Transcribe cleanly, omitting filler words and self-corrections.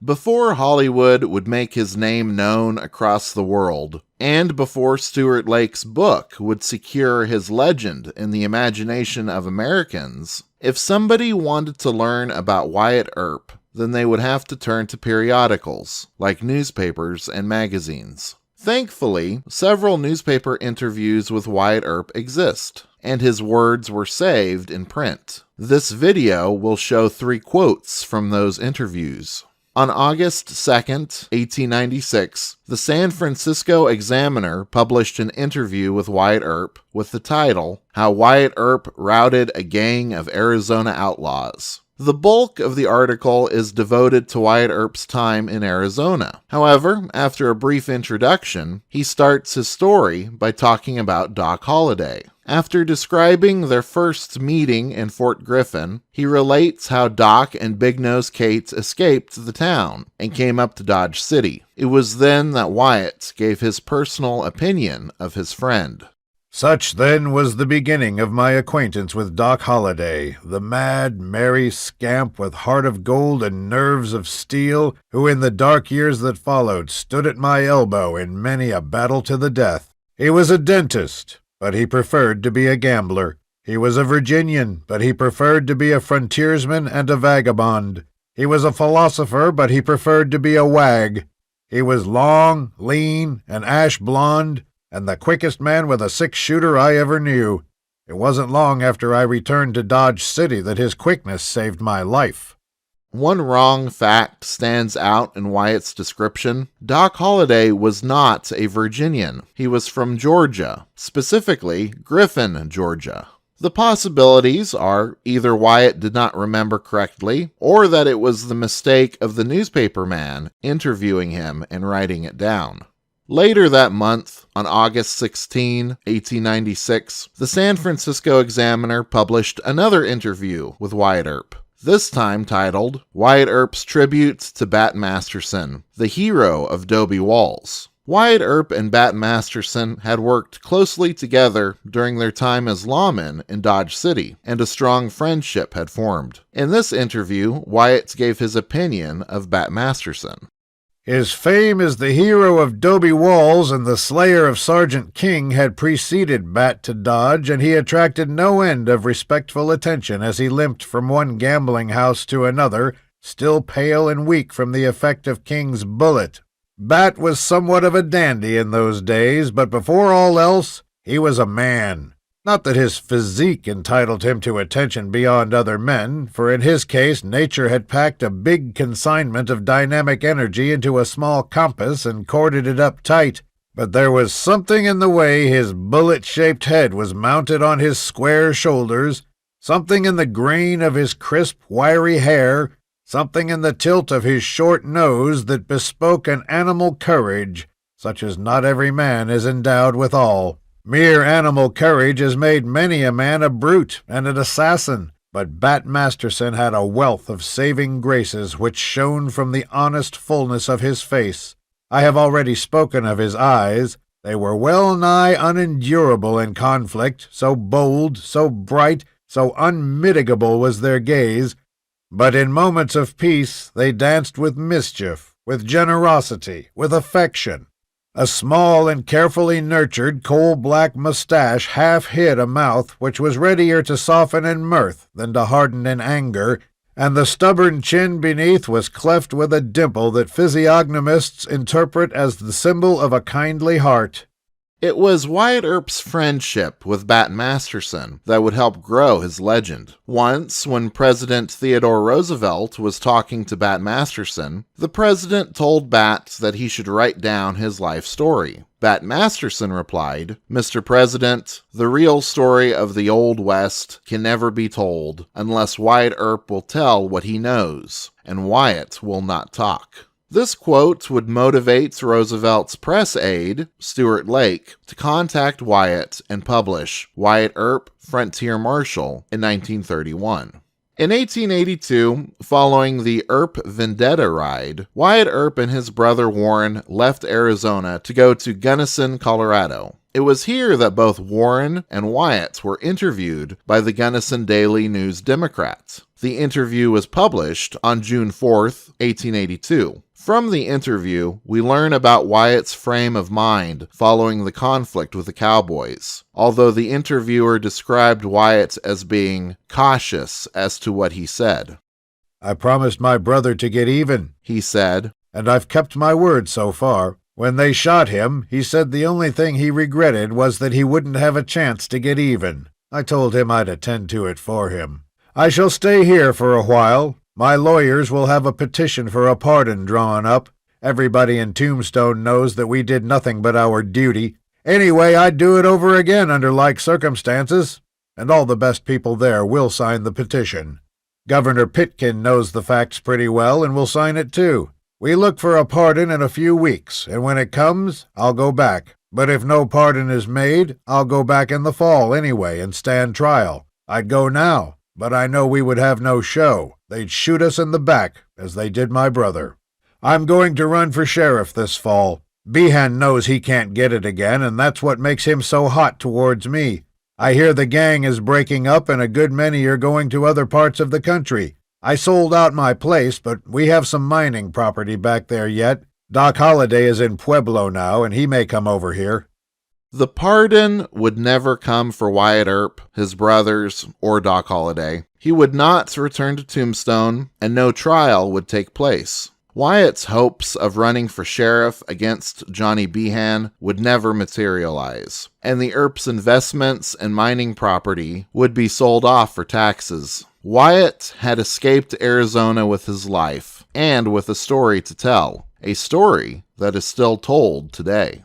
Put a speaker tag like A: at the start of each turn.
A: Before Hollywood would make his name known across the world, and before Stuart Lake's book would secure his legend in the imagination of Americans, if somebody wanted to learn about Wyatt Earp, then they would have to turn to periodicals, like newspapers and magazines. Thankfully, several newspaper interviews with Wyatt Earp exist, and his words were saved in print. This video will show 3 quotes from those interviews. On August 2nd, 1896, the San Francisco Examiner published an interview with Wyatt Earp with the title, "How Wyatt Earp Routed a Gang of Arizona Outlaws." The bulk of the article is devoted to Wyatt Earp's time in Arizona. However, after a brief introduction, he starts his story by talking about Doc Holliday. After describing their first meeting in Fort Griffin, he relates how Doc and Big Nose Kate escaped the town and came up to Dodge City. It was then that Wyatt gave his personal opinion of his friend.
B: "Such, then, was the beginning of my acquaintance with Doc Holliday, the mad, merry scamp with heart of gold and nerves of steel, who in the dark years that followed stood at my elbow in many a battle to the death. He was a dentist, but he preferred to be a gambler. He was a Virginian, but he preferred to be a frontiersman and a vagabond. He was a philosopher, but he preferred to be a wag. He was long, lean, and ash blonde, and the quickest man with a 6-shooter I ever knew. It wasn't long after I returned to Dodge City that his quickness saved my life."
A: One wrong fact stands out in Wyatt's description. Doc Holliday was not a Virginian. He was from Georgia, specifically Griffin, Georgia. The possibilities are either Wyatt did not remember correctly, or that it was the mistake of the newspaper man interviewing him and writing it down. Later that month, on August 16, 1896, the San Francisco Examiner published another interview with Wyatt Earp, this time titled, "Wyatt Earp's Tribute to Bat Masterson, the Hero of 'Dobe Walls." Wyatt Earp and Bat Masterson had worked closely together during their time as lawmen in Dodge City, and a strong friendship had formed. In this interview, Wyatt gave his opinion of Bat Masterson.
B: "His fame as the hero of 'Dobe Walls and the slayer of Sergeant King had preceded Bat to Dodge, and he attracted no end of respectful attention as he limped from one gambling house to another, still pale and weak from the effect of King's bullet. Bat was somewhat of a dandy in those days, but before all else, he was a man. Not that his physique entitled him to attention beyond other men, for in his case nature had packed a big consignment of dynamic energy into a small compass and corded it up tight. But there was something in the way his bullet-shaped head was mounted on his square shoulders, something in the grain of his crisp, wiry hair, something in the tilt of his short nose that bespoke an animal courage, such as not every man is endowed withal. Mere animal courage has made many a man a brute and an assassin, but Bat Masterson had a wealth of saving graces which shone from the honest fullness of his face. I have already spoken of his eyes. They were well-nigh unendurable in conflict, so bold, so bright, so unmitigable was their gaze, but in moments of peace they danced with mischief, with generosity, with affection. A small and carefully nurtured coal-black mustache half hid a mouth which was readier to soften in mirth than to harden in anger, and the stubborn chin beneath was cleft with a dimple that physiognomists interpret as the symbol of a kindly heart.
A: It was Wyatt Earp's friendship with Bat Masterson that would help grow his legend. Once, when President Theodore Roosevelt was talking to Bat Masterson, the president told Bat that he should write down his life story. Bat Masterson replied, "Mr. President, the real story of the Old West can never be told unless Wyatt Earp will tell what he knows, and Wyatt will not talk." This quote would motivate Roosevelt's press aide, Stuart Lake, to contact Wyatt and publish Wyatt Earp, Frontier Marshal in 1931. In 1882, following the Earp Vendetta ride, Wyatt Earp and his brother Warren left Arizona to go to Gunnison, Colorado. It was here that both Warren and Wyatt were interviewed by the Gunnison Daily News Democrat. The interview was published on June 4th, 1882. From the interview, we learn about Wyatt's frame of mind following the conflict with the cowboys, although the interviewer described Wyatt as being cautious as to what he said.
B: "I promised my brother to get even,"
A: he said,
B: "and I've kept my word so far. When they shot him, he said the only thing he regretted was that he wouldn't have a chance to get even. I told him I'd attend to it for him. I shall stay here for a while. My lawyers will have a petition for a pardon drawn up. Everybody in Tombstone knows that we did nothing but our duty. Anyway, I'd do it over again under like circumstances, and all the best people there will sign the petition. Governor Pitkin knows the facts pretty well and will sign it too. We look for a pardon in a few weeks, and when it comes, I'll go back. But if no pardon is made, I'll go back in the fall anyway and stand trial. I'd go now, but I know we would have no show. They'd shoot us in the back, as they did my brother. I'm going to run for sheriff this fall. Behan knows he can't get it again, and that's what makes him so hot towards me. I hear the gang is breaking up and a good many are going to other parts of the country. I sold out my place, but we have some mining property back there yet. Doc Holliday is in Pueblo now, and he may come over here."
A: The pardon would never come for Wyatt Earp, his brothers, or Doc Holliday. He would not return to Tombstone, and no trial would take place. Wyatt's hopes of running for sheriff against Johnny Behan would never materialize, and the Earps' investments and mining property would be sold off for taxes. Wyatt had escaped Arizona with his life, and with a story to tell, a story that is still told today.